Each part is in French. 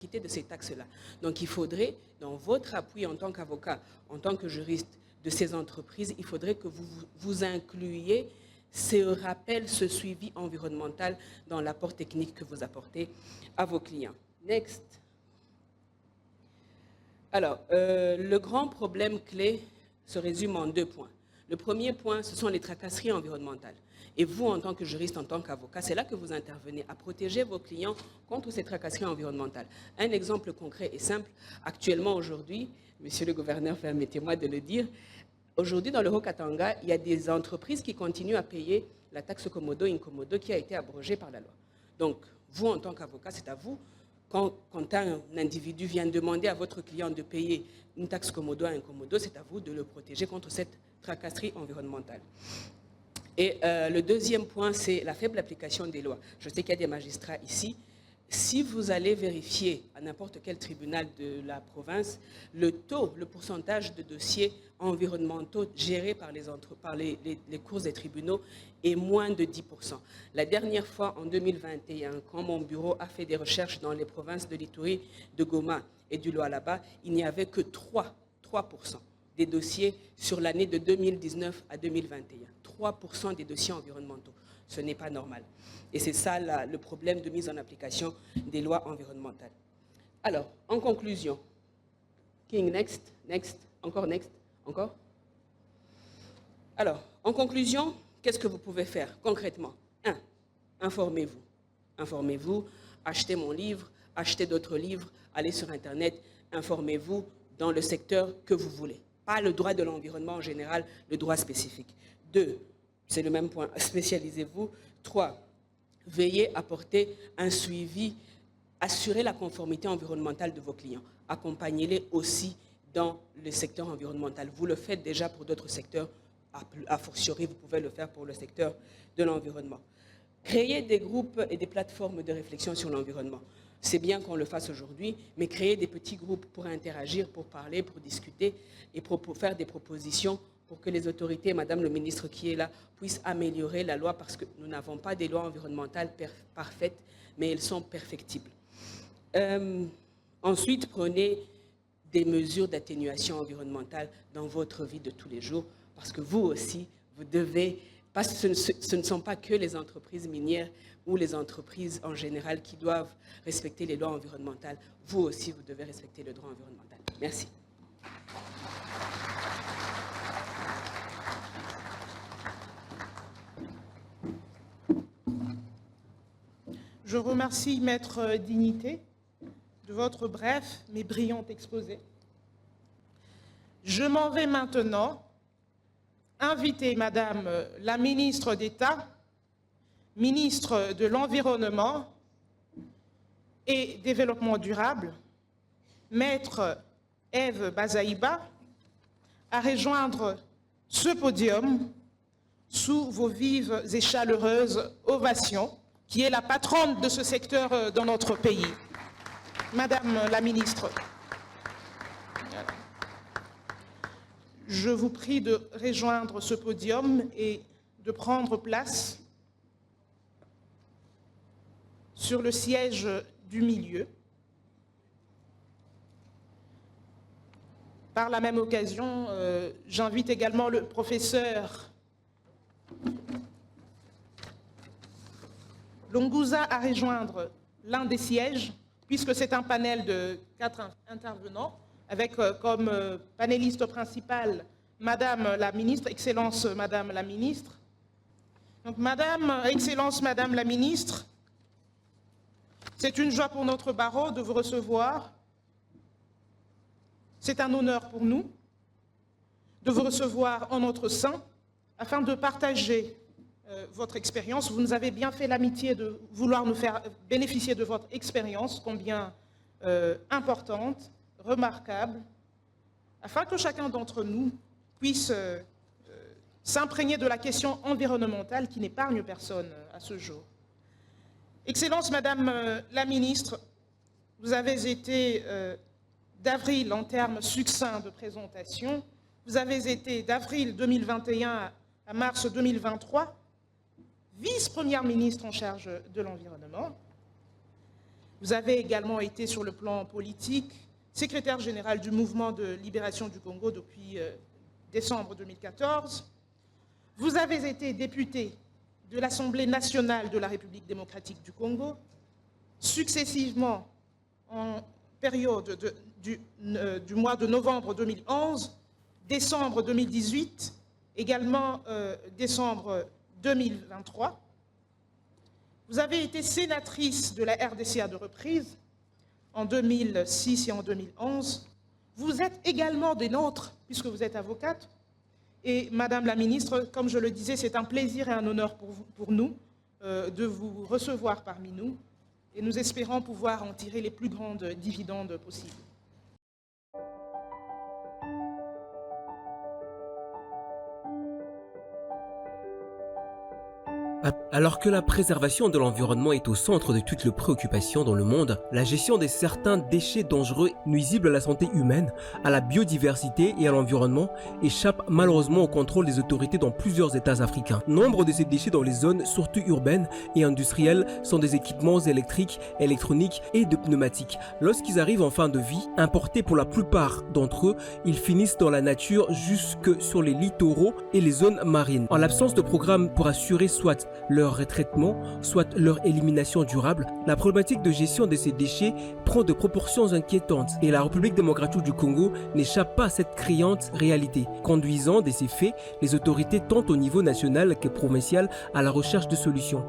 de ces taxes-là. Donc il faudrait, dans votre appui en tant qu'avocat, en tant que juriste de ces entreprises, il faudrait que vous incluiez ce rappel, ce suivi environnemental dans l'apport technique que vous apportez à vos clients. Next. Alors, le grand problème clé se résume en 2 points. Le premier point, ce sont les tracasseries environnementales. Et vous, en tant que juriste, en tant qu'avocat, c'est là que vous intervenez, à protéger vos clients contre ces tracasseries environnementales. Un exemple concret et simple, actuellement aujourd'hui, monsieur le gouverneur, permettez-moi de le dire, aujourd'hui dans le Haut-Katanga, il y a des entreprises qui continuent à payer la taxe Komodo-Inkomodo qui a été abrogée par la loi. Donc, vous, en tant qu'avocat, c'est à vous. Quand un individu vient demander à votre client de payer une taxe Komodo à Inkomodo, c'est à vous de le protéger contre cette tracasserie environnementale. Et le deuxième point, c'est la faible application des lois. Je sais qu'il y a des magistrats ici. Si vous allez vérifier à n'importe quel tribunal de la province, le pourcentage de dossiers environnementaux gérés par les cours des tribunaux est moins de 10%. La dernière fois, en 2021, quand mon bureau a fait des recherches dans les provinces de l'Ituri, de Goma et du Lualaba, il n'y avait que 3% des dossiers sur l'année de 2019 à 2021. 3% des dossiers environnementaux. Ce n'est pas normal. Et c'est ça le problème de mise en application des lois environnementales. Alors, en conclusion, King, next, encore next, encore. Alors, en conclusion, qu'est-ce que vous pouvez faire concrètement? 1. Informez-vous. Informez-vous, achetez mon livre, achetez d'autres livres, allez sur Internet, informez-vous dans le secteur que vous voulez. Pas le droit de l'environnement en général, le droit spécifique. 2. C'est le même point, spécialisez-vous. 3. Veillez à apporter un suivi, assurer la conformité environnementale de vos clients. Accompagnez-les aussi dans le secteur environnemental. Vous le faites déjà pour d'autres secteurs, a fortiori, vous pouvez le faire pour le secteur de l'environnement. Créer des groupes et des plateformes de réflexion sur l'environnement. C'est bien qu'on le fasse aujourd'hui, mais créer des petits groupes pour interagir, pour parler, pour discuter et pour faire des propositions pour que les autorités, Madame le ministre qui est là, puissent améliorer la loi parce que nous n'avons pas des lois environnementales parfaites, mais elles sont perfectibles. Ensuite, prenez des mesures d'atténuation environnementale dans votre vie de tous les jours parce que vous aussi, vous devez, parce que ce ne sont pas que les entreprises minières ou les entreprises en général qui doivent respecter les lois environnementales. Vous aussi, vous devez respecter le droit environnemental. Merci. Je remercie Maître Dignité de votre bref mais brillant exposé. Je m'en vais maintenant inviter Madame la ministre d'État, ministre de l'Environnement et Développement durable, Maître Ève Bazaïba, à rejoindre ce podium sous vos vives et chaleureuses ovations, qui est la patronne de ce secteur dans notre pays. Madame la ministre, je vous prie de rejoindre ce podium et de prendre place sur le siège du milieu. Par la même occasion, j'invite également le professeur Longuza à rejoindre l'un des sièges, puisque c'est un panel de 4 intervenants, avec comme panéliste principale Madame la ministre, Excellence Madame la ministre. Donc Madame, Excellence Madame la ministre, c'est une joie pour notre barreau de vous recevoir. C'est un honneur pour nous de vous recevoir en notre sein afin de partager votre expérience. Vous nous avez bien fait l'amitié de vouloir nous faire bénéficier de votre expérience, combien importante, remarquable, afin que chacun d'entre nous puisse s'imprégner de la question environnementale qui n'épargne personne à ce jour. Excellence Madame la ministre, vous avez été d'avril en termes succincts de présentation, vous avez été d'avril 2021 à mars 2023 vice-première ministre en charge de l'environnement. Vous avez également été sur le plan politique secrétaire général du mouvement de libération du Congo depuis décembre 2014. Vous avez été député de l'Assemblée nationale de la République démocratique du Congo, successivement en période du mois de novembre 2011, décembre 2018, également décembre 2023. Vous avez été sénatrice de la RDC à 2 reprises, en 2006 et en 2011. Vous êtes également des nôtres, puisque vous êtes avocate. Et Madame la Ministre, comme je le disais, c'est un plaisir et un honneur pour nous de vous recevoir parmi nous. Et nous espérons pouvoir en tirer les plus grandes dividendes possibles. Alors que la préservation de l'environnement est au centre de toutes les préoccupations dans le monde, la gestion de certains déchets dangereux nuisibles à la santé humaine, à la biodiversité et à l'environnement échappe malheureusement au contrôle des autorités dans plusieurs États africains. Nombre de ces déchets dans les zones, surtout urbaines et industrielles, sont des équipements électriques, électroniques et de pneumatiques. Lorsqu'ils arrivent en fin de vie, importés pour la plupart d'entre eux, ils finissent dans la nature jusque sur les littoraux et les zones marines. En l'absence de programme pour assurer soit leur retraitement, soit leur élimination durable, la problématique de gestion de ces déchets prend de proportions inquiétantes et la République démocratique du Congo n'échappe pas à cette criante réalité. Conduisant de ces faits, les autorités tentent au niveau national que provincial à la recherche de solutions.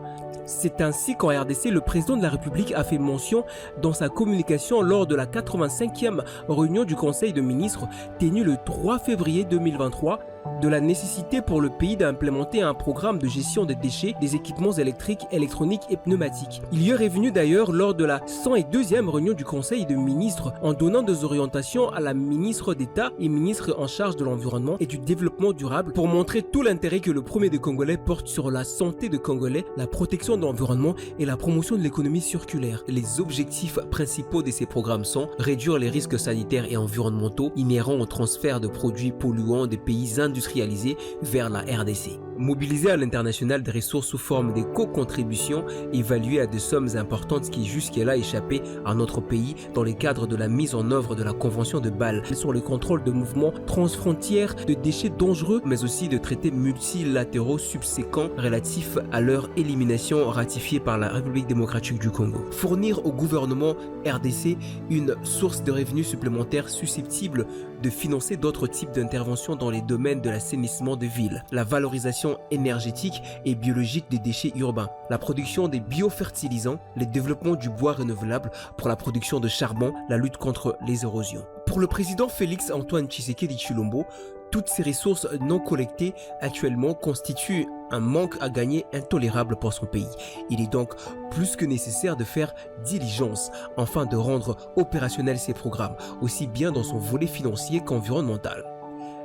C'est ainsi qu'en RDC, le président de la République a fait mention dans sa communication lors de la 85e réunion du Conseil de ministres tenue le 3 février 2023 de la nécessité pour le pays d'implémenter un programme de gestion des déchets, des équipements électriques, électroniques et pneumatiques. Il y est revenu d'ailleurs lors de la 102e réunion du Conseil de ministres en donnant des orientations à la ministre d'État et ministre en charge de l'environnement et du développement durable pour montrer tout l'intérêt que le premier des Congolais porte sur la santé des Congolais, la protection de l'environnement et la promotion de l'économie circulaire. Les objectifs principaux de ces programmes sont réduire les risques sanitaires et environnementaux inhérents au transfert de produits polluants des pays industrialisés vers la RDC. Mobiliser à l'international des ressources sous forme de co-contributions évaluées à des sommes importantes qui jusque-là échappaient à notre pays dans le cadre de la mise en œuvre de la Convention de Bâle sur le contrôle de mouvements transfrontières de déchets dangereux, mais aussi de traités multilatéraux subséquents relatifs à leur élimination ratifiée par la République démocratique du Congo. Fournir au gouvernement RDC une source de revenus supplémentaires susceptible de financer d'autres types d'interventions dans les domaines de l'assainissement de villes, la valorisation énergétique et biologique des déchets urbains, la production des biofertilisants, le développement du bois renouvelable pour la production de charbon, la lutte contre les érosions. Pour le président Félix Antoine Tshisekedi Tshilombo, toutes ces ressources non collectées actuellement constituent un manque à gagner intolérable pour son pays. Il est donc plus que nécessaire de faire diligence afin de rendre opérationnels ces programmes, aussi bien dans son volet financier qu'environnemental.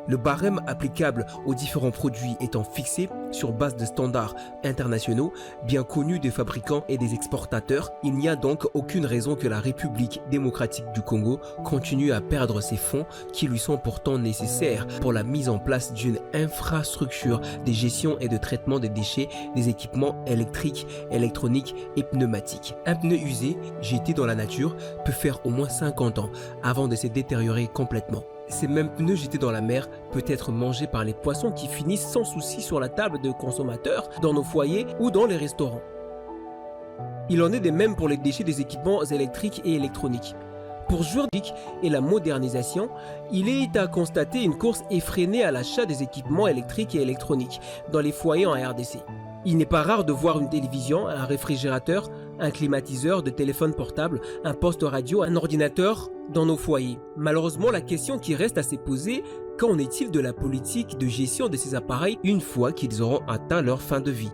Le barème applicable aux différents produits étant fixé sur base de standards internationaux bien connus des fabricants et des exportateurs, il n'y a donc aucune raison que la République démocratique du Congo continue à perdre ces fonds qui lui sont pourtant nécessaires pour la mise en place d'une infrastructure de gestion et de traitement des déchets, des équipements électriques, électroniques et pneumatiques. Un pneu usé, jeté dans la nature, peut faire au moins 50 ans avant de se détériorer complètement. Ces mêmes pneus jetés dans la mer peuvent être mangés par les poissons qui finissent sans souci sur la table de consommateurs, dans nos foyers ou dans les restaurants. Il en est de même pour les déchets des équipements électriques et électroniques. Pour juridique et la modernisation, il est à constater une course effrénée à l'achat des équipements électriques et électroniques dans les foyers en RDC. Il n'est pas rare de voir une télévision, un réfrigérateur, un climatiseur de téléphone portable, un poste radio, un ordinateur dans nos foyers. Malheureusement, la question qui reste à se poser, qu'en est-il de la politique de gestion de ces appareils une fois qu'ils auront atteint leur fin de vie?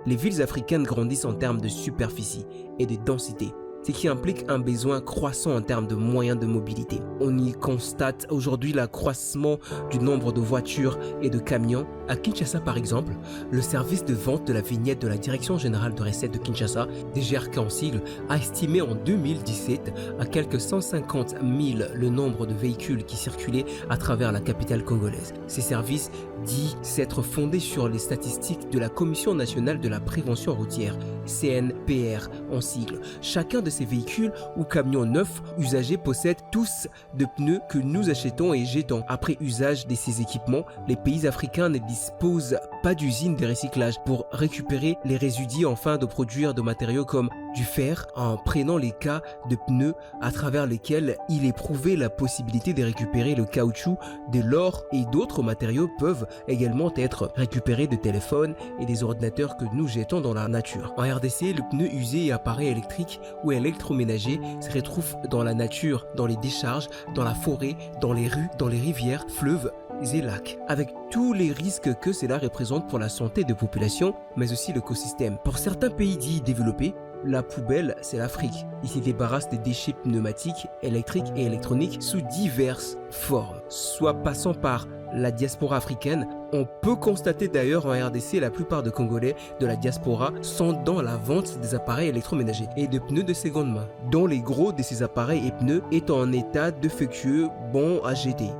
Les villes africaines grandissent en termes de superficie et de densité, ce qui implique un besoin croissant en termes de moyens de mobilité. On y constate aujourd'hui l'accroissement du nombre de voitures et de camions. À Kinshasa par exemple, le service de vente de la vignette de la Direction Générale de Recettes de Kinshasa, DGRK en sigle, a estimé en 2017 à quelques 150 000 le nombre de véhicules qui circulaient à travers la capitale congolaise. Ces services dit s'être fondés sur les statistiques de la Commission nationale de la prévention routière, CNPR en sigle. Chacun de de ces véhicules ou camions neufs usagés possèdent tous de pneus que nous achetons et jetons. Après usage de ces équipements, les pays africains ne disposent pas d'usines de recyclage pour récupérer les résidus afin de produire de matériaux comme du fer en prenant les cas de pneus à travers lesquels il est prouvé la possibilité de récupérer le caoutchouc, de l'or et d'autres matériaux peuvent également être récupérés de téléphones et des ordinateurs que nous jetons dans la nature. En RDC, le pneu usé et appareil électrique ou électroménager se retrouvent dans la nature, dans les décharges, dans la forêt, dans les rues, dans les rivières, fleuves et lacs, avec tous les risques que cela représente pour la santé des populations, mais aussi l'écosystème. Pour certains pays dits développés, la poubelle, c'est l'Afrique. Ils se débarrassent des déchets pneumatiques, électriques et électroniques sous diverses formes, soit passant par la diaspora africaine. On peut constater d'ailleurs en RDC, la plupart des Congolais de la diaspora sont dans la vente des appareils électroménagers et de pneus de seconde main, dont les gros de ces appareils et pneus est en état défectueux, bon à jeter.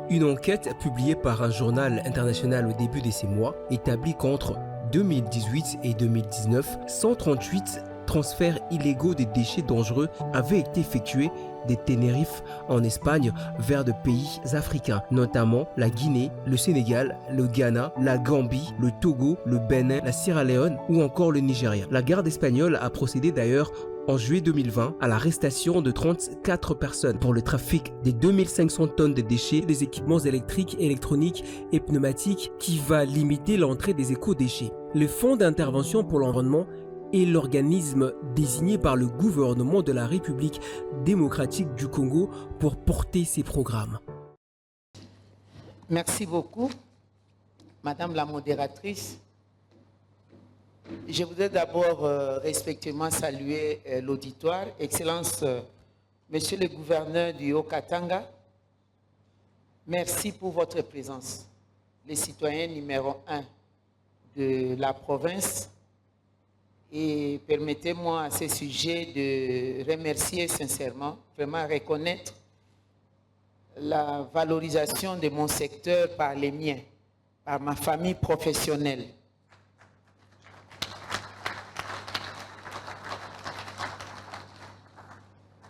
Une enquête publiée par un journal international au début de ces mois établit qu'entre 2018 et 2019, 138 transferts illégaux des déchets dangereux avaient été effectués des Tenerife en Espagne vers de pays africains, notamment la Guinée, le Sénégal, le Ghana, la Gambie, le Togo, le Bénin, la Sierra Leone ou encore le Nigeria. La garde espagnole a procédé d'ailleurs en juillet 2020 à l'arrestation de 34 personnes pour le trafic des 2500 tonnes de déchets, des équipements électriques, électroniques et pneumatiques qui va limiter l'entrée des éco-déchets. Le Fonds d'intervention pour l'environnement est l'organisme désigné par le gouvernement de la République démocratique du Congo pour porter ces programmes. Merci beaucoup, Madame la modératrice. Je voudrais d'abord respectueusement saluer l'auditoire. Excellence, Monsieur le gouverneur du Haut-Katanga, merci pour votre présence. Les citoyens numéro 1 de la province. Et permettez-moi à ce sujet de remercier sincèrement, vraiment reconnaître la valorisation de mon secteur par les miens, par ma famille professionnelle.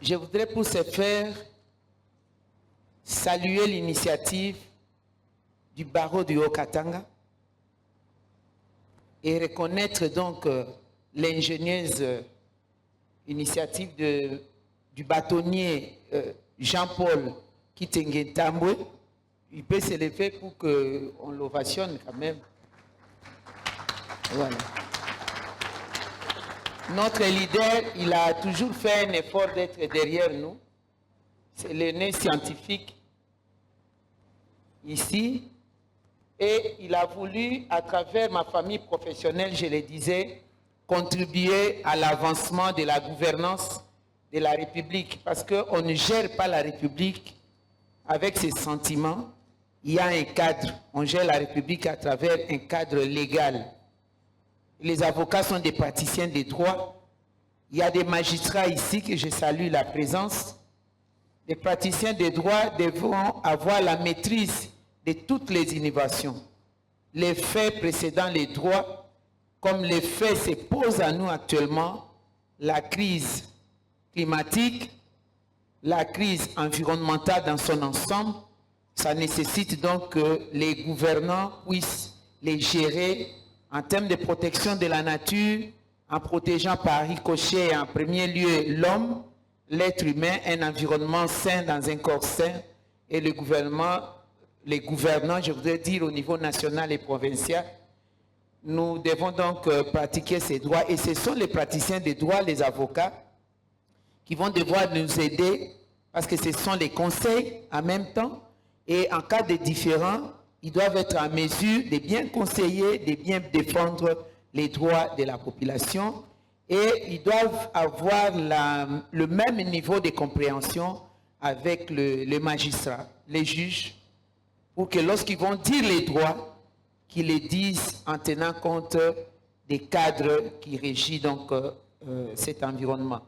Je voudrais pour ce faire saluer l'initiative du barreau du Haut-Katanga et reconnaître donc l'ingénieuse initiative du bâtonnier Jean-Paul Kitenge-Tambwe. Il peut se lever pour qu'on l'ovationne quand même. Voilà. Notre leader, il a toujours fait un effort d'être derrière nous. C'est l'aîné scientifique ici. Et il a voulu, à travers ma famille professionnelle, je le disais, contribuer à l'avancement de la gouvernance de la République. Parce qu'on ne gère pas la République avec ses sentiments. Il y a un cadre. On gère la République à travers un cadre légal. Les avocats sont des praticiens des droits. Il y a des magistrats ici que je salue la présence. Les praticiens des droits devront avoir la maîtrise de toutes les innovations. Les faits précédant les droits, comme les faits se posent à nous actuellement, la crise climatique, la crise environnementale dans son ensemble, ça nécessite donc que les gouvernants puissent les gérer en termes de protection de la nature, en protégeant par ricochet en premier lieu l'homme, l'être humain, un environnement sain dans un corps sain, et le gouvernement, les gouvernants, je voudrais dire au niveau national et provincial, nous devons donc pratiquer ces droits. Et ce sont les praticiens des droits, les avocats, qui vont devoir nous aider, parce que ce sont les conseils en même temps, et en cas de différend, ils doivent être en mesure de bien conseiller, de bien défendre les droits de la population, et ils doivent avoir le même niveau de compréhension avec le magistrat, les juges, pour que lorsqu'ils vont dire les droits, qu'ils les disent en tenant compte des cadres qui régissent donc cet environnement.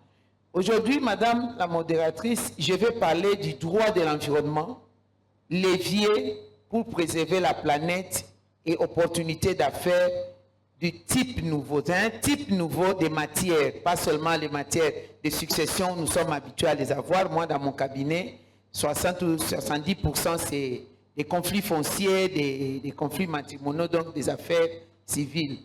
Aujourd'hui, Madame la modératrice, je vais parler du droit de l'environnement, levier pour préserver la planète et opportunité d'affaires du type nouveau. C'est un type nouveau des matières, pas seulement les matières de succession, nous sommes habitués à les avoir. Moi, dans mon cabinet, 60 ou 70%, c'est des conflits fonciers, des conflits matrimoniaux, donc des affaires civiles.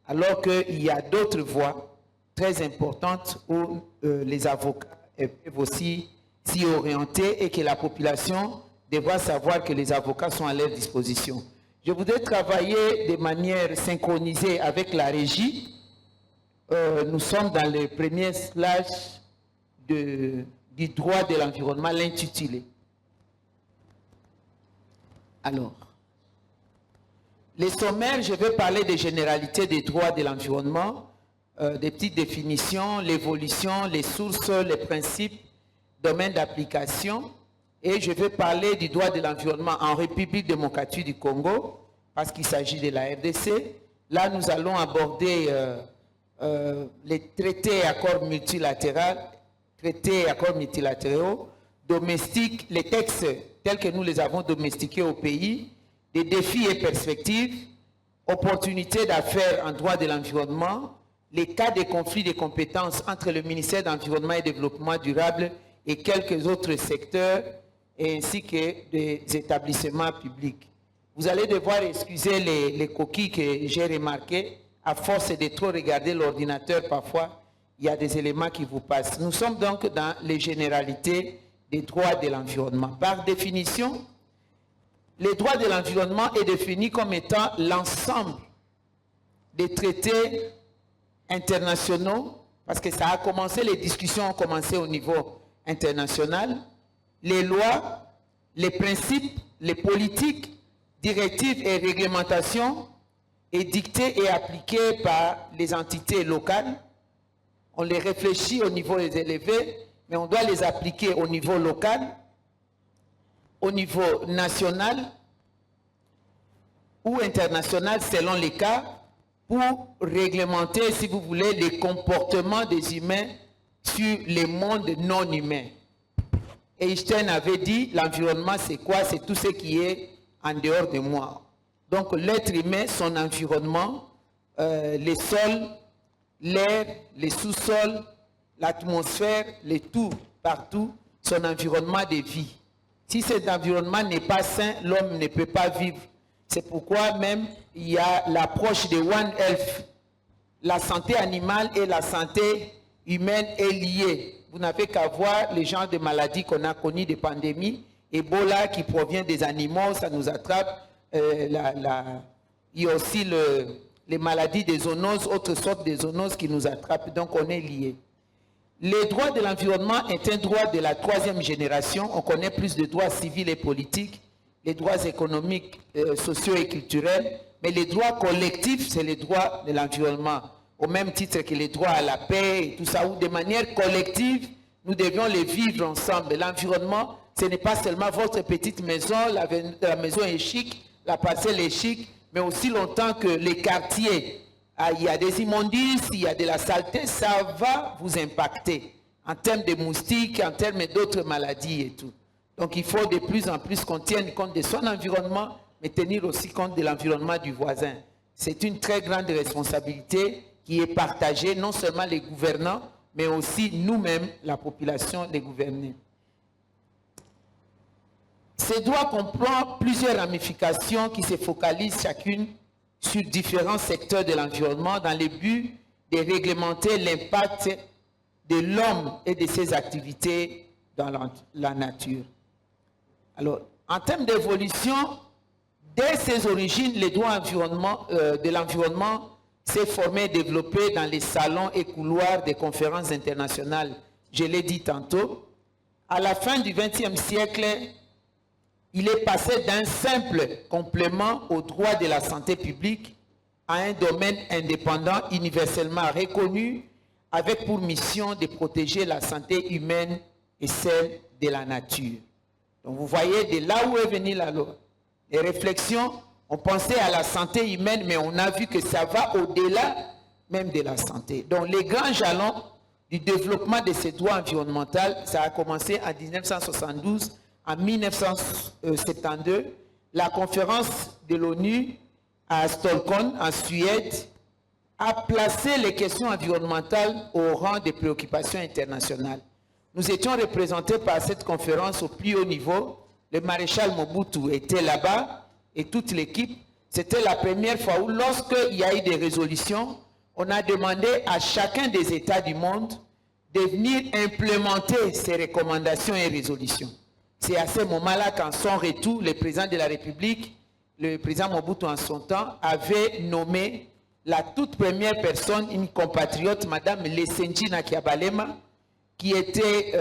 Alors qu'il y a d'autres voies très importantes où les avocats peuvent aussi s'y orienter et que la population devra savoir que les avocats sont à leur disposition. Je voudrais travailler de manière synchronisée avec la régie. Nous sommes dans le premier slash du droit de l'environnement, l'intitulé. Alors, les sommaires, je vais parler des généralités des droits de l'environnement, des petites définitions, l'évolution, les sources, les principes, domaines d'application. Et je vais parler du droit de l'environnement en République démocratique du Congo, parce qu'il s'agit de la RDC. Là, nous allons aborder les traités et accords multilatéraux, domestiques, les textes tels que nous les avons domestiqués au pays, des défis et perspectives, opportunités d'affaires en droit de l'environnement, les cas de conflits de compétences entre le ministère de l'Environnement et Développement durable et quelques autres secteurs, ainsi que des établissements publics. Vous allez devoir excuser les coquilles que j'ai remarquées. À force de trop regarder l'ordinateur, parfois, il y a des éléments qui vous passent. Nous sommes donc dans les généralités des droits de l'environnement. Par définition, les droits de l'environnement est défini comme étant l'ensemble des traités internationaux, parce que ça a commencé, les discussions ont commencé au niveau international, les lois, les principes, les politiques, directives et réglementations édictées et appliquées par les entités locales. On les réfléchit au niveau élevé, mais on doit les appliquer au niveau local, au niveau national ou international selon les cas, pour réglementer, si vous voulez, les comportements des humains sur les mondes non humains. Einstein avait dit, l'environnement c'est quoi? C'est tout ce qui est en dehors de moi. Donc l'être humain, son environnement, les sols, l'air, les sous-sols, l'atmosphère, les tout, partout, son environnement de vie. Si cet environnement n'est pas sain, l'homme ne peut pas vivre. C'est pourquoi même il y a l'approche de One Health. La santé animale et la santé humaine est liée. Vous n'avez qu'à voir les genres de maladies qu'on a connues, des pandémies. Ebola qui provient des animaux, ça nous attrape. Il y a aussi les maladies des zoonoses, autres sortes de zoonoses qui nous attrapent. Donc on est liés. Le droit de l'environnement est un droit de la 3e génération. On connaît plus de droits civils et politiques, les droits économiques, sociaux et culturels, mais les droits collectifs, c'est les droits de l'environnement, au même titre que les droits à la paix et tout ça, où de manière collective, nous devions les vivre ensemble. L'environnement, ce n'est pas seulement votre petite maison, la maison est chic, la parcelle est chic, mais aussi longtemps que les quartiers, il y a des immondices, il y a de la saleté, ça va vous impacter en termes de moustiques, en termes d'autres maladies et tout. Donc il faut de plus en plus qu'on tienne compte de son environnement, mais tenir aussi compte de l'environnement du voisin. C'est une très grande responsabilité qui est partagée, non seulement les gouvernants, mais aussi nous-mêmes, la population, les gouvernés. Ces droits comprennent plusieurs ramifications qui se focalisent chacune sur différents secteurs de l'environnement dans le but de réglementer l'impact de l'homme et de ses activités dans la nature. Alors, en termes d'évolution, dès ses origines, le droit de l'environnement s'est formé et développé dans les salons et couloirs des conférences internationales. Je l'ai dit tantôt. À la fin du XXe siècle, il est passé d'un simple complément au droit de la santé publique à un domaine indépendant universellement reconnu avec pour mission de protéger la santé humaine et celle de la nature. Donc vous voyez de là où est venue la loi. Les réflexions, on pensait à la santé humaine, mais on a vu que ça va au-delà même de la santé. Donc les grands jalons du développement de ces droits environnementaux, ça a commencé en 1972. En 1972, la conférence de l'ONU à Stockholm, en Suède, a placé les questions environnementales au rang des préoccupations internationales. Nous étions représentés par cette conférence au plus haut niveau. Le maréchal Mobutu était là-bas et toute l'équipe. C'était la première fois où, lorsqu'il y a eu des résolutions, on a demandé à chacun des États du monde de venir implémenter ces recommandations et résolutions. C'est à ce moment-là qu'en son retour, le président de la République, le président Mobutu en son temps, avait nommé la toute première personne, une compatriote, Madame Lesenji Nakiabalema, qui était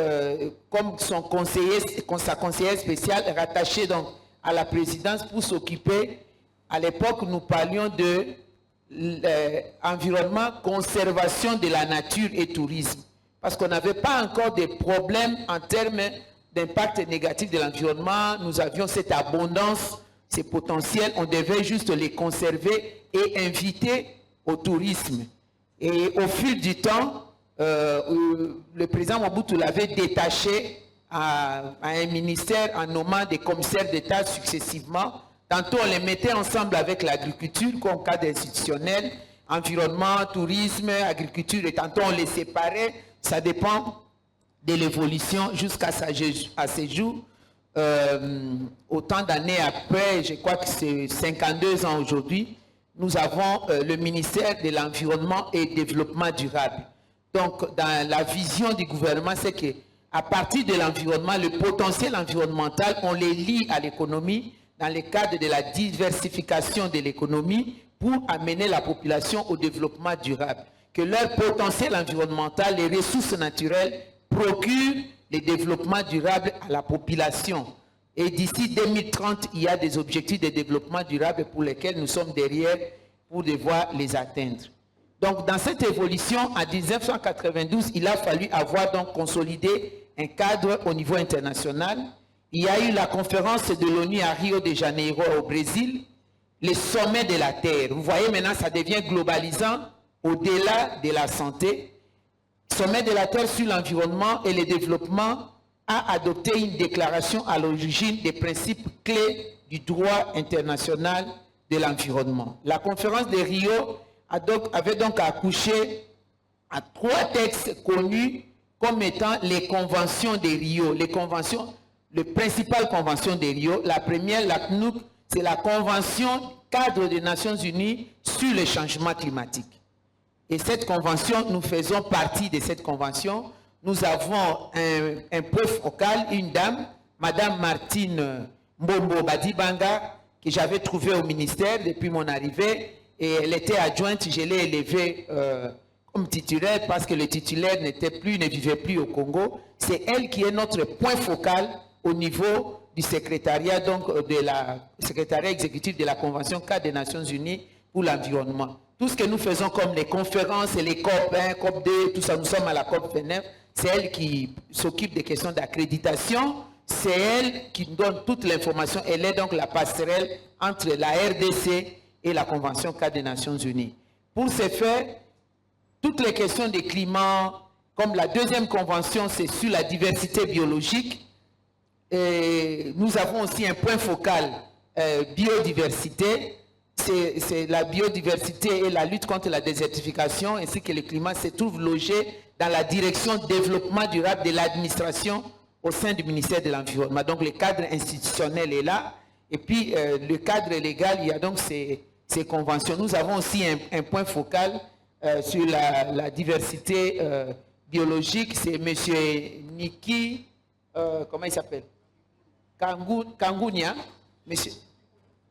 comme son conseiller, sa conseillère spéciale, rattachée donc à la présidence pour s'occuper. À l'époque, nous parlions de environnement, conservation de la nature et tourisme. Parce qu'on n'avait pas encore de problèmes en termes d'impact négatif de l'environnement. Nous avions cette abondance, ces potentiels. On devait juste les conserver et inviter au tourisme. Et au fil du temps, le président Mobutu l'avait détaché à un ministère en nommant des commissaires d'État successivement. Tantôt, on les mettait ensemble avec l'agriculture comme cadre institutionnel, environnement, tourisme, agriculture, et tantôt on les séparait. Ça dépend de l'évolution jusqu'à ces jours. Autant d'années après, je crois que c'est 52 ans aujourd'hui, nous avons le ministère de l'Environnement et Développement durable. Donc, dans la vision du gouvernement, c'est qu'à partir de l'environnement, le potentiel environnemental, on les lie à l'économie dans le cadre de la diversification de l'économie pour amener la population au développement durable. Que leur potentiel environnemental, les ressources naturelles, procurent le développement durable à la population. Et d'ici 2030, il y a des objectifs de développement durable pour lesquels nous sommes derrière pour devoir les atteindre. Donc, dans cette évolution, en 1992, il a fallu avoir donc consolidé un cadre au niveau international. Il y a eu la conférence de l'ONU à Rio de Janeiro au Brésil, les sommets de la Terre. Vous voyez maintenant, ça devient globalisant au-delà de la santé. Sommet de la Terre sur l'environnement et le développement a adopté une déclaration à l'origine des principes clés du droit international de l'environnement. La conférence de Rio avait donc accouché à 3 textes connus comme étant les conventions de Rio. Les conventions, les principales conventions de Rio. La première, la CNUC, c'est la convention cadre des Nations Unies sur le changement climatique. Et cette convention, nous faisons partie de cette convention. Nous avons un point focal, une dame, Madame Martine Mbombo Badibanga, que j'avais trouvée au ministère depuis mon arrivée. Et elle était adjointe, je l'ai élevée comme titulaire parce que le titulaire ne vivait plus au Congo. C'est elle qui est notre point focal au niveau du secrétariat, donc de la secrétariat exécutif de la Convention cadre des Nations Unies pour l'environnement. Tout ce que nous faisons comme les conférences et les COP 1, COP 2, tout ça, nous sommes à la COP 29, c'est elle qui s'occupe des questions d'accréditation, c'est elle qui donne toute l'information, elle est donc la passerelle entre la RDC et la Convention cadre des Nations Unies. Pour ce faire, toutes les questions des climats, comme la deuxième convention, c'est sur la diversité biologique, et nous avons aussi un point focal, biodiversité. C'est la biodiversité et la lutte contre la désertification ainsi que le climat se trouvent logés dans la direction développement durable de l'administration au sein du ministère de l'Environnement. Donc le cadre institutionnel est là et puis le cadre légal, il y a donc ces conventions. Nous avons aussi un point focal sur la diversité biologique. C'est M. Niki, comment il s'appelle? Kangunia, monsieur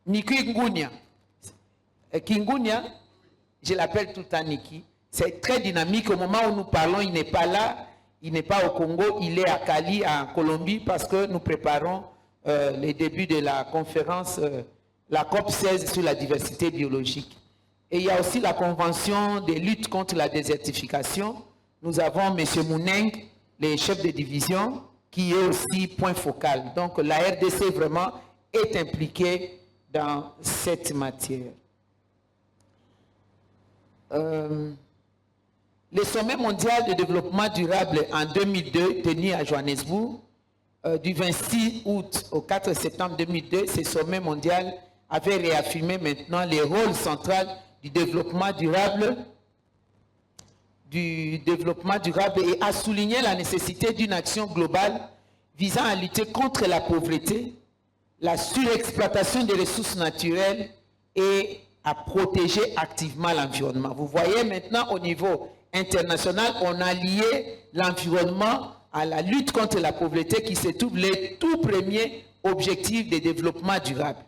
Niki Ngunia. Kingunia, je l'appelle tout le temps Niki. C'est très dynamique. Au moment où nous parlons, il n'est pas là, il n'est pas au Congo, il est à Cali, en Colombie, parce que nous préparons les débuts de la conférence, la COP 16 sur la diversité biologique. Et il y a aussi la convention de lutte contre la désertification. Nous avons M. Mouneng, le chef de division, qui est aussi point focal. Donc la RDC vraiment est impliquée dans cette matière. Le sommet mondial de développement durable en 2002, tenu à Johannesburg, du 26 août au 4 septembre 2002, ce sommet mondial avait réaffirmé maintenant le rôle central du développement durable du développement durable et a souligné la nécessité d'une action globale visant à lutter contre la pauvreté, la surexploitation des ressources naturelles et à protéger activement l'environnement. Vous voyez maintenant au niveau international, on a lié l'environnement à la lutte contre la pauvreté qui se trouve les tout premiers objectifs de développement durable.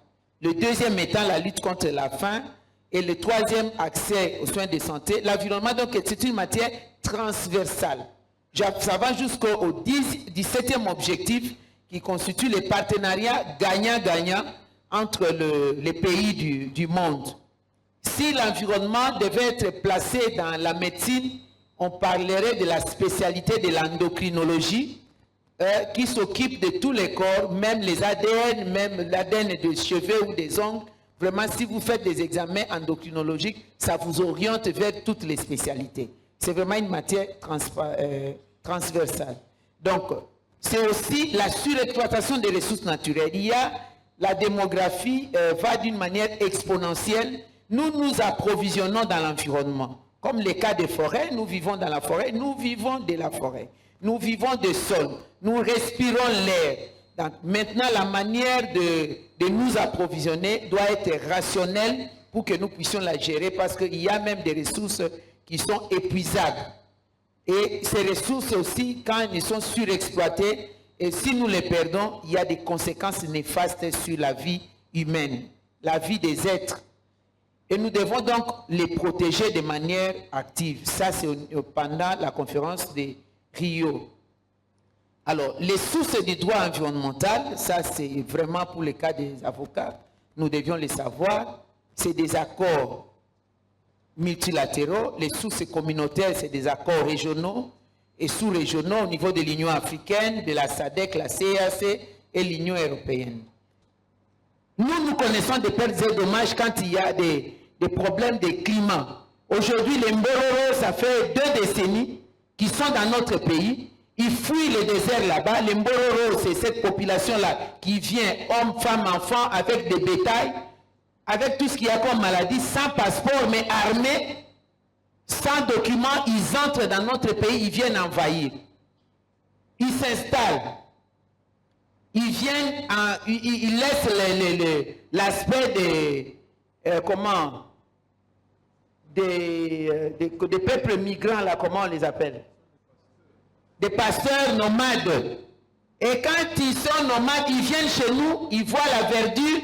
Le deuxième étant la lutte contre la faim et le troisième accès aux soins de santé. L'environnement donc c'est une matière transversale. Ça va jusqu'au 17e objectif qui constitue les partenariats gagnant-gagnant entre les pays du monde. Si l'environnement devait être placé dans la médecine, on parlerait de la spécialité de l'endocrinologie qui s'occupe de tous les corps, même les ADN, même l'ADN des cheveux ou des ongles. Vraiment, si vous faites des examens endocrinologiques, ça vous oriente vers toutes les spécialités. C'est vraiment une matière transversale. Donc, c'est aussi la surexploitation des ressources naturelles. Il y a la démographie va d'une manière exponentielle. Nous nous approvisionnons dans l'environnement. Comme les cas des forêts, nous vivons dans la forêt, nous vivons de la forêt. Nous vivons des sols, nous respirons l'air. Donc, maintenant, la manière de nous approvisionner doit être rationnelle pour que nous puissions la gérer parce qu'il y a même des ressources qui sont épuisables. Et ces ressources aussi, quand elles sont surexploitées, et si nous les perdons, il y a des conséquences néfastes sur la vie humaine, la vie des êtres. Et nous devons donc les protéger de manière active. Ça, c'est pendant la conférence de Rio. Alors, les sources du droit environnemental, ça c'est vraiment pour le cas des avocats, nous devions les savoir, c'est des accords multilatéraux, les sources communautaires, c'est des accords régionaux et sous-régionaux au niveau de l'Union africaine, de la SADC, la CAC et l'Union européenne. Nous connaissons des pertes et dommages quand il y a des problèmes de climat. Aujourd'hui, les Mbororo, ça fait 2 décennies qu'ils sont dans notre pays. Ils fuient le désert là-bas. Les Mbororo, c'est cette population-là qui vient, hommes, femmes, enfants, avec des bétails, avec tout ce qu'il y a comme maladie, sans passeport, mais armés, sans documents. Ils entrent dans notre pays, ils viennent envahir. Ils s'installent. Ils viennent, ils laissent l'aspect des peuples migrants, là, comment on les appelle? Des pasteurs nomades. Et quand ils sont nomades, ils viennent chez nous, ils voient la verdure,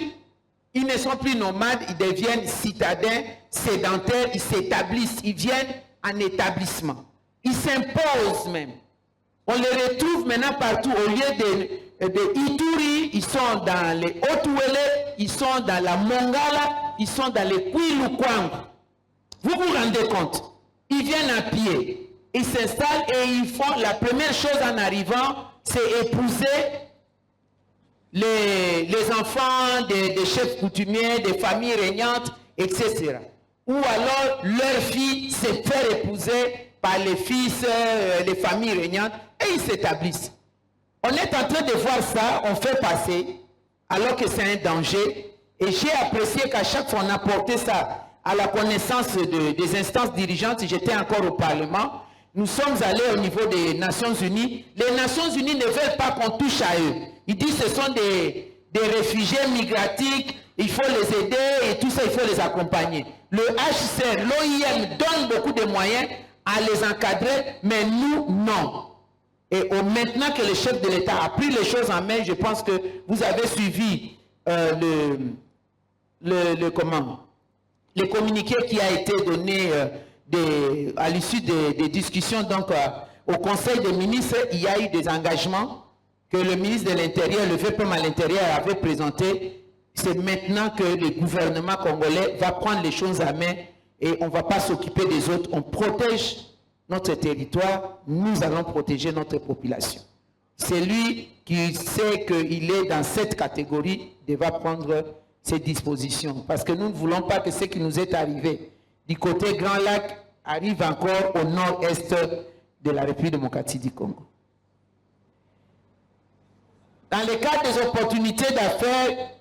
ils ne sont plus nomades, ils deviennent citadins, sédentaires, ils s'établissent, ils viennent en établissement. Ils s'imposent même. On les retrouve maintenant partout. Au lieu de Ituri, ils sont dans les Haut-Ouélé, ils sont dans la Mongala, ils sont dans les Kwilukwang. Vous vous rendez compte? Ils viennent à pied. Ils s'installent et ils font, la première chose en arrivant, c'est épouser les enfants des chefs coutumiers, des familles régnantes, etc. Ou alors leur fille se faire épouser par les fils, les familles régnantes, et ils s'établissent. On est en train de voir ça, on fait passer, alors que c'est un danger. Et j'ai apprécié qu'à chaque fois on apportait ça à la connaissance des instances dirigeantes. J'étais encore au Parlement. Nous sommes allés au niveau des Nations Unies. Les Nations Unies ne veulent pas qu'on touche à eux. Ils disent que ce sont des réfugiés migratiques, il faut les aider et tout ça, il faut les accompagner. Le HCR, l'OIM donne beaucoup de moyens à les encadrer, mais nous, non. Et maintenant que le chef de l'État a pris les choses en main, je pense que vous avez suivi le communiqué qui a été donné à l'issue des discussions donc, au Conseil des ministres. Il y a eu des engagements que le ministre de l'Intérieur, le VPM à l'Intérieur avait présenté. C'est maintenant que le gouvernement congolais va prendre les choses à main et on ne va pas s'occuper des autres. On protège notre territoire, nous allons protéger notre population. C'est lui qui sait qu'il est dans cette catégorie devra prendre ces dispositions. Parce que nous ne voulons pas que ce qui nous est arrivé du côté Grand Lac arrive encore au nord-est de la République démocratique du Congo. Dans le cadre des opportunités d'affaires,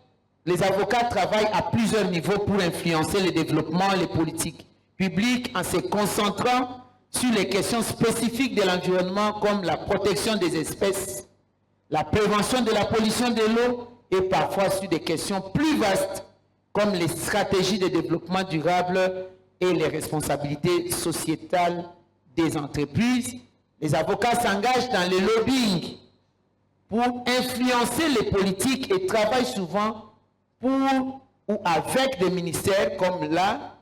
les avocats travaillent à plusieurs niveaux pour influencer le développement, les politiques publiques en se concentrant sur les questions spécifiques de l'environnement comme la protection des espèces, la prévention de la pollution de l'eau et parfois sur des questions plus vastes comme les stratégies de développement durable et les responsabilités sociétales des entreprises. Les avocats s'engagent dans le lobbying pour influencer les politiques et travaillent souvent pour ou avec des ministères comme là,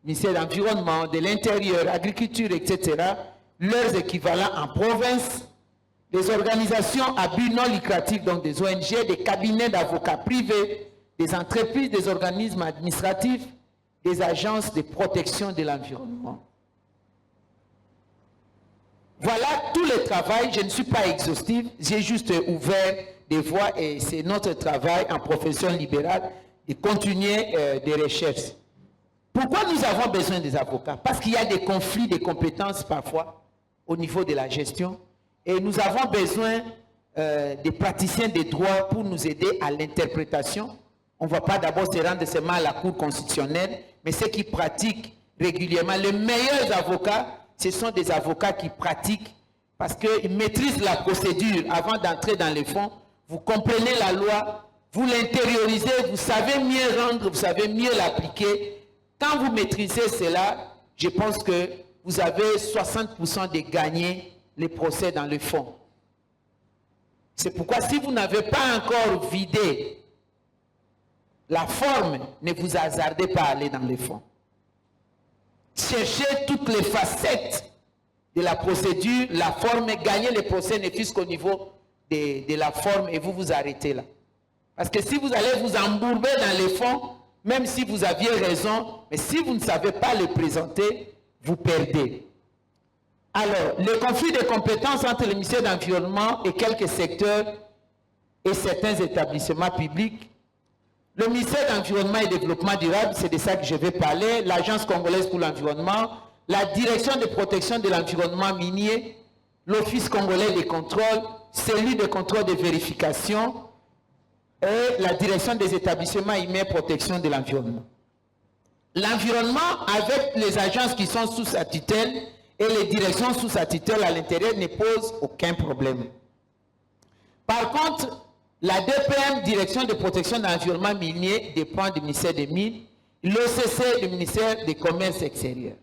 ministère de l'Environnement, de l'Intérieur, Agriculture, etc., leurs équivalents en province, des organisations à but non lucratif, donc des ONG, des cabinets d'avocats privés, des entreprises, des organismes administratifs, des agences de protection de l'environnement. Voilà tout le travail. Je ne suis pas exhaustif, j'ai juste ouvert des voies et c'est notre travail en profession libérale de continuer des recherches. Pourquoi nous avons besoin des avocats? Parce qu'il y a des conflits de compétences parfois au niveau de la gestion et nous avons besoin des praticiens des droits pour nous aider à l'interprétation. On ne va pas d'abord se rendre seulement à la Cour constitutionnelle, mais ceux qui pratiquent régulièrement. Les meilleurs avocats, ce sont des avocats qui pratiquent parce qu'ils maîtrisent la procédure avant d'entrer dans les fonds. Vous comprenez la loi, vous l'intériorisez, vous savez mieux rendre, vous savez mieux l'appliquer. Quand vous maîtrisez cela, je pense que vous avez 60% de gagner les procès dans le fond. C'est pourquoi si vous n'avez pas encore vidé la forme, ne vous hasardez pas à aller dans le fond. Cherchez toutes les facettes de la procédure, la forme, gagner les procès ne fût qu'au niveau de la forme et vous vous arrêtez là. Parce que si vous allez vous embourber dans les fonds, même si vous aviez raison, mais si vous ne savez pas le présenter, vous perdez. Alors, le conflit de compétences entre le ministère de l'Environnement et quelques secteurs et certains établissements publics. Le ministère de l'Environnement et du Développement durable, c'est de ça que je vais parler, l'Agence congolaise pour l'environnement, la Direction de protection de l'environnement minier, l'Office congolais de contrôle, cellule de contrôle de vérification et la Direction des établissements humains et protection de l'environnement. L'environnement, avec les agences qui sont sous sa tutelle et les directions sous sa tutelle à l'intérieur, ne pose aucun problème. Par contre, la DPM, Direction de protection de l'environnement minier, dépend du ministère des Mines, l'OCC du ministère des Commerces extérieurs.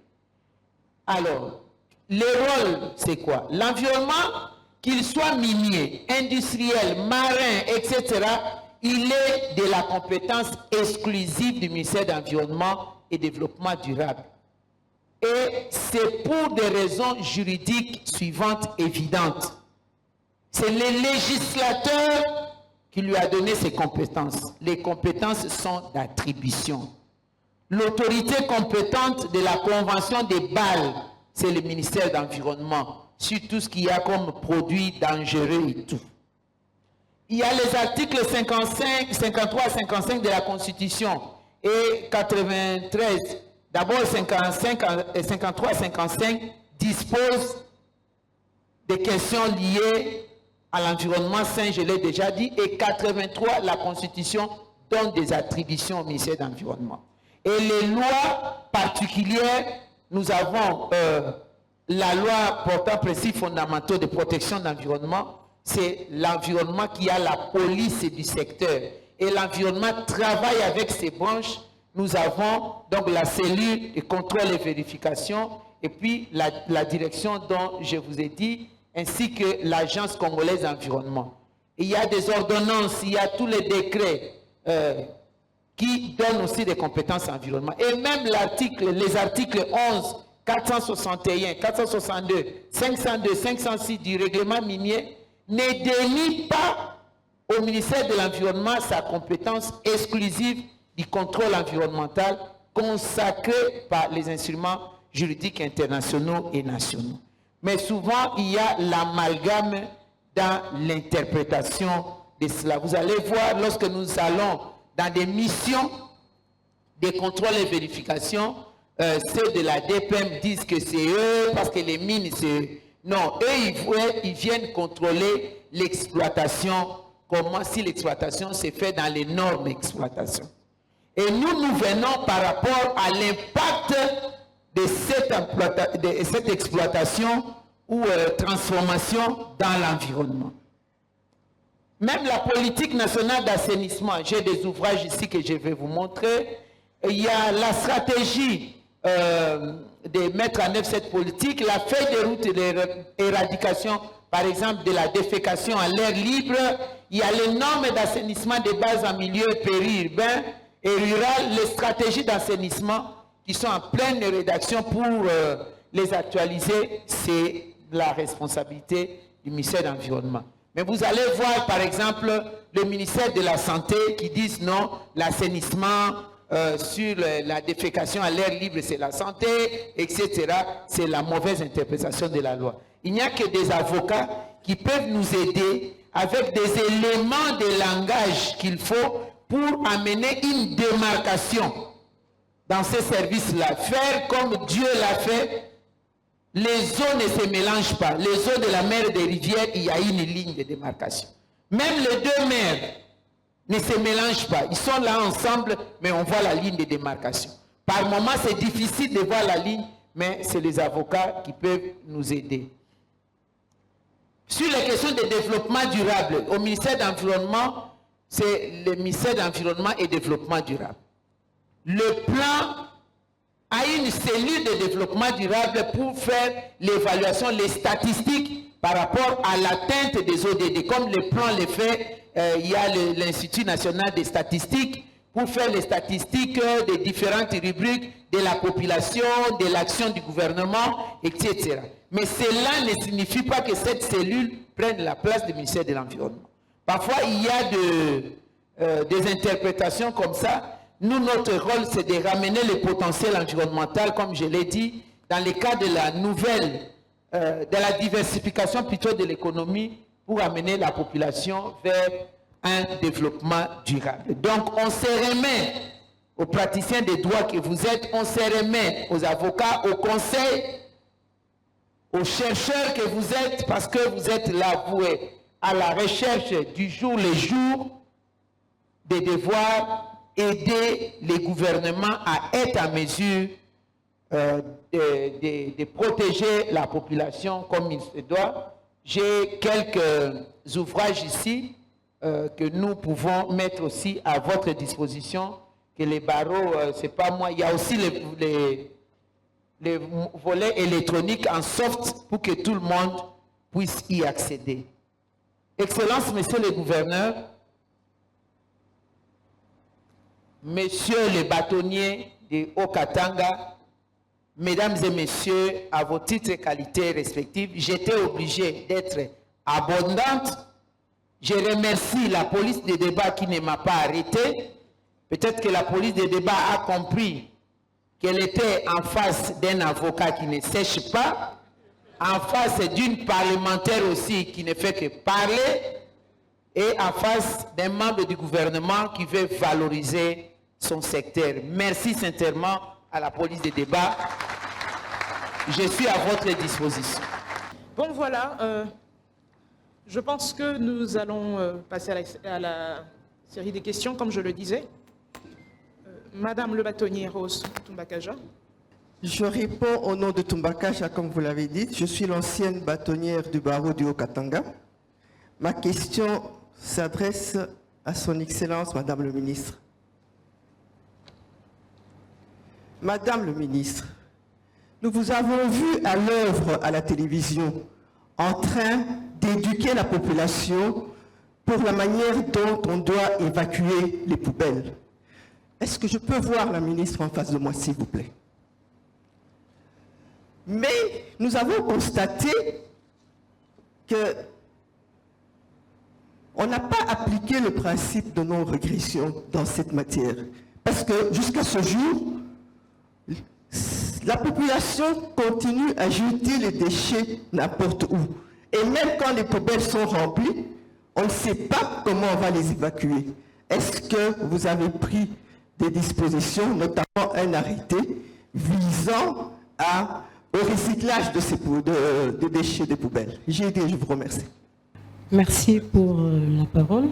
Alors, le rôle, c'est quoi? L'environnement, qu'il soit minier, industriel, marin, etc., il est de la compétence exclusive du ministère de l'Environnement et Développement durable. Et c'est pour des raisons juridiques suivantes évidentes. C'est le législateur qui lui a donné ses compétences. Les compétences sont d'attribution. L'autorité compétente de la Convention des Bâles, c'est le ministère de l'Environnement, sur tout ce qu'il y a comme produits dangereux et tout. Il y a les articles 55, 53 et 55 de la Constitution et 93. D'abord, 53 et 55 disposent des questions liées à l'environnement sain, je l'ai déjà dit, et 83, la Constitution donne des attributions au ministère de l'Environnement. Et les lois particulières, nous avons la loi portant principes fondamentaux de protection de l'environnement, c'est l'environnement qui a la police du secteur. Et l'environnement travaille avec ses branches. Nous avons donc la cellule de contrôle et vérification, et puis la direction dont je vous ai dit, ainsi que l'Agence congolaise d'environnement. Il y a des ordonnances, il y a tous les décrets qui donnent aussi des compétences environnement. Et même les articles 11, 461, 462, 502, 506 du règlement minier ne dénie pas au ministère de l'Environnement sa compétence exclusive du contrôle environnemental consacré par les instruments juridiques internationaux et nationaux. Mais souvent, il y a l'amalgame dans l'interprétation de cela. Vous allez voir, lorsque nous allons dans des missions de contrôle et vérification, ceux de la DPM disent que c'est eux, parce que les mines, c'est... Non, eux, ils viennent contrôler l'exploitation, comment si l'exploitation s'est faite dans les normes d'exploitation. Et nous venons par rapport à l'impact de cette exploitation ou transformation dans l'environnement. Même la politique nationale d'assainissement, j'ai des ouvrages ici que je vais vous montrer. Il y a la stratégie de mettre en œuvre cette politique, la feuille de route de l'éradication, par exemple, de la défécation à l'air libre. Il y a les normes d'assainissement de base en milieu périurbain et rural, les stratégies d'assainissement qui sont en pleine rédaction pour les actualiser. C'est la responsabilité du ministère de l'Environnement. Mais vous allez voir, par exemple, le ministère de la Santé qui disent non, l'assainissement sur la défécation à l'air libre, c'est la santé, etc. C'est la mauvaise interprétation de la loi. Il n'y a que des avocats qui peuvent nous aider avec des éléments de langage qu'il faut pour amener une démarcation dans ces services-là. Faire comme Dieu l'a fait. Les eaux ne se mélangent pas. Les eaux de la mer et des rivières, il y a une ligne de démarcation. Même les deux mers ne se mélangent pas. Ils sont là ensemble, mais on voit la ligne de démarcation. Par moments, c'est difficile de voir la ligne, mais c'est les avocats qui peuvent nous aider. Sur les questions de développement durable, au ministère de l'Environnement, c'est le ministère de l'Environnement et Développement durable. Le plan a une cellule de développement durable pour faire l'évaluation, les statistiques par rapport à l'atteinte des ODD. Comme le plan le fait, il y a l'Institut national des statistiques pour faire les statistiques des différentes rubriques de la population, de l'action du gouvernement, etc. Mais cela ne signifie pas que cette cellule prenne la place du ministère de l'Environnement. Parfois, il y a des interprétations comme ça. Nous, notre rôle, c'est de ramener le potentiel environnemental, comme je l'ai dit, dans le cadre de la nouvelle, de la diversification plutôt de l'économie, pour amener la population vers un développement durable. Donc, on se remet aux praticiens des droits que vous êtes, on se remet aux avocats, aux conseils, aux chercheurs que vous êtes, parce que vous êtes là, vous êtes à la recherche du jour le jour, de devoir aider les gouvernements à être en mesure de protéger la population comme il se doit. J'ai quelques ouvrages ici que nous pouvons mettre aussi à votre disposition, que les barreaux, c'est pas moi, il y a aussi les volets électroniques en soft pour que tout le monde puisse y accéder. Excellences, Monsieur le Gouverneur, Messieurs les bâtonniers de Haut-Katanga, Mesdames et Messieurs, à vos titres et qualités respectifs, j'étais obligé d'être abondante. Je remercie la police des débats qui ne m'a pas arrêté. Peut-être que la police des débats a compris qu'elle était en face d'un avocat qui ne sèche pas, en face d'une parlementaire aussi qui ne fait que parler, et en face d'un membre du gouvernement qui veut valoriser son secteur. Merci sincèrement à la police des débats. Je suis à votre disposition. Bon, voilà. Je pense que nous allons passer à la série des questions, comme je le disais. Madame le bâtonnier Rose Tumbakaja. Je réponds au nom de Tumbakaja, comme vous l'avez dit. Je suis l'ancienne bâtonnière du barreau du Haut-Katanga. Ma question s'adresse à son Excellence, Madame le ministre. Madame le ministre, nous vous avons vu à l'œuvre à la télévision en train d'éduquer la population pour la manière dont on doit évacuer les poubelles. Est-ce que je peux voir la ministre en face de moi, s'il vous plaît? Mais nous avons constaté que on n'a pas appliqué le principe de non-régression dans cette matière. Parce que jusqu'à ce jour, la population continue à jeter les déchets n'importe où. Et même quand les poubelles sont remplies, on ne sait pas comment on va les évacuer. Est-ce que vous avez pris des dispositions, notamment un arrêté, visant au recyclage de ces de déchets des poubelles? J'ai dit, je vous remercie. Merci pour la parole.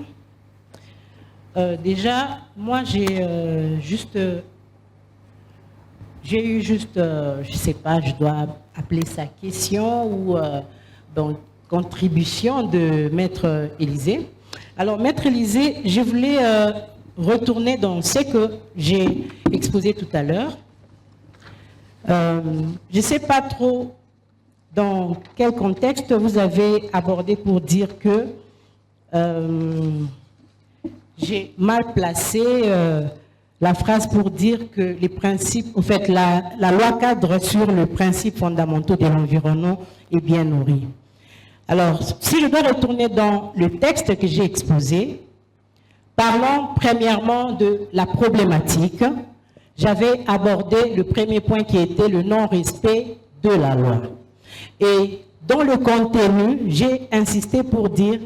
Déjà, moi j'ai juste J'ai eu juste, je ne sais pas, je dois appeler ça question ou donc, contribution de Maître Élysée. Alors, Maître Élysée, je voulais retourner dans ce que j'ai exposé tout à l'heure. Je ne sais pas trop dans quel contexte vous avez abordé pour dire que j'ai mal placé la phrase pour dire que les principes, en fait, la loi cadre sur les principes fondamentaux de l'environnement est bien nourrie. Alors, si je dois retourner dans le texte que j'ai exposé, parlons premièrement de la problématique. J'avais abordé le premier point qui était le non-respect de la loi. Et dans le contenu, j'ai insisté pour dire,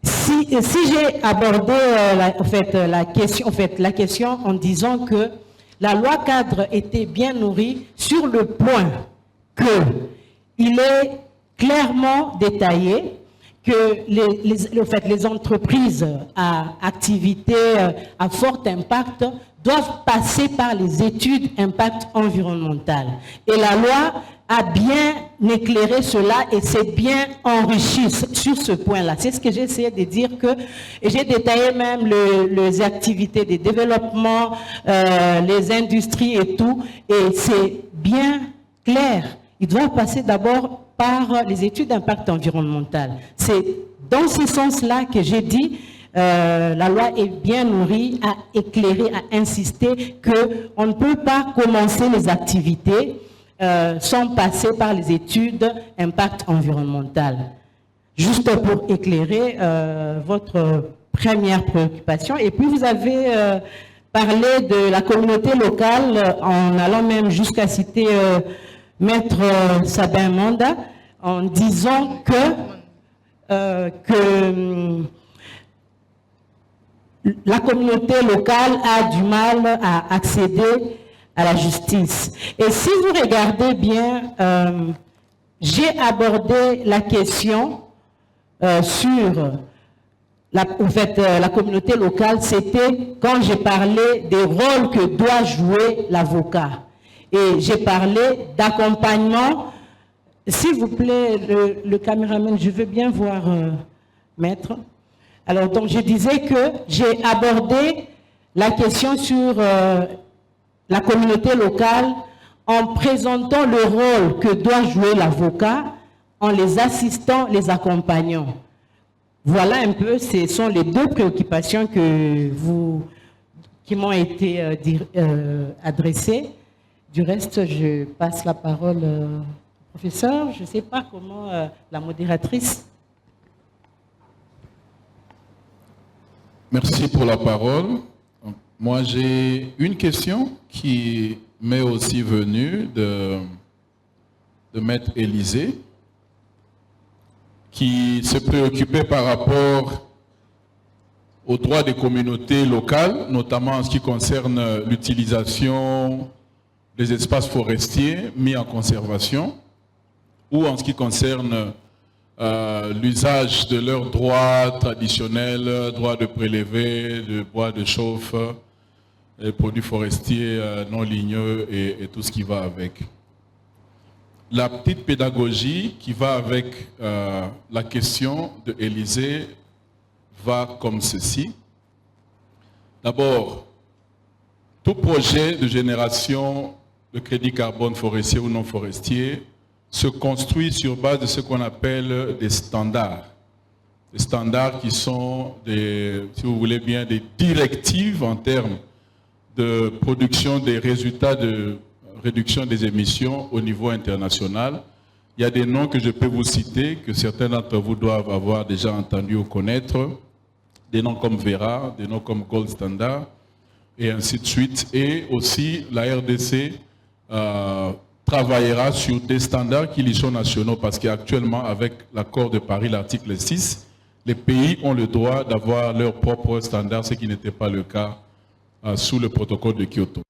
si j'ai abordé la question en disant que la loi cadre était bien nourrie sur le point qu'il est clairement détaillé que les entreprises à activité à fort impact doivent passer par les études impact environnemental. Et la loi a bien éclairé cela et s'est bien enrichi sur ce point-là. C'est ce que j'ai essayé de dire et j'ai détaillé même les activités de développement, les industries et tout, et c'est bien clair. Ils doivent passer d'abord par les études d'impact environnemental. C'est dans ce sens-là que j'ai dit la loi est bien nourrie, à éclairer, à insister qu'on ne peut pas commencer les activités sans passer par les études impact environnemental. Juste pour éclairer votre première préoccupation. Et puis vous avez parlé de la communauté locale en allant même jusqu'à citer Maître Sabin Manda en disant que la communauté locale a du mal à accéder à la justice. Et si vous regardez bien, j'ai abordé la question sur la communauté locale, c'était quand j'ai parlé des rôles que doit jouer l'avocat. Et j'ai parlé d'accompagnement. S'il vous plaît, le caméraman, je veux bien voir Maître. Alors, donc, je disais que j'ai abordé la question sur la communauté locale en présentant le rôle que doit jouer l'avocat, en les assistant, les accompagnant. Voilà un peu, ce sont les deux préoccupations qui m'ont été adressées. Du reste, je passe la parole au professeur. Je ne sais pas comment la modératrice. Merci pour la parole. Moi, j'ai une question qui m'est aussi venue de Maître Élysée, qui se préoccupait par rapport aux droits des communautés locales, notamment en ce qui concerne l'utilisation des espaces forestiers mis en conservation, ou en ce qui concerne l'usage de leurs droits traditionnels, droits de prélever, de bois de chauffe, les produits forestiers non ligneux et tout ce qui va avec. La petite pédagogie qui va avec la question de Élysée va comme ceci. D'abord, tout projet de génération de crédit carbone forestier ou non forestier se construit sur base de ce qu'on appelle des standards. Des standards qui sont, si vous voulez bien, des directives en termes de production des résultats de réduction des émissions au niveau international. Il y a des noms que je peux vous citer, que certains d'entre vous doivent avoir déjà entendu ou connaître, des noms comme Vera, des noms comme Gold Standard, et ainsi de suite. Et aussi, la RDC travaillera sur des standards qui lui sont nationaux, parce qu'actuellement, avec l'accord de Paris, l'article 6, les pays ont le droit d'avoir leurs propres standards, ce qui n'était pas le cas sous le protocole de Kyoto.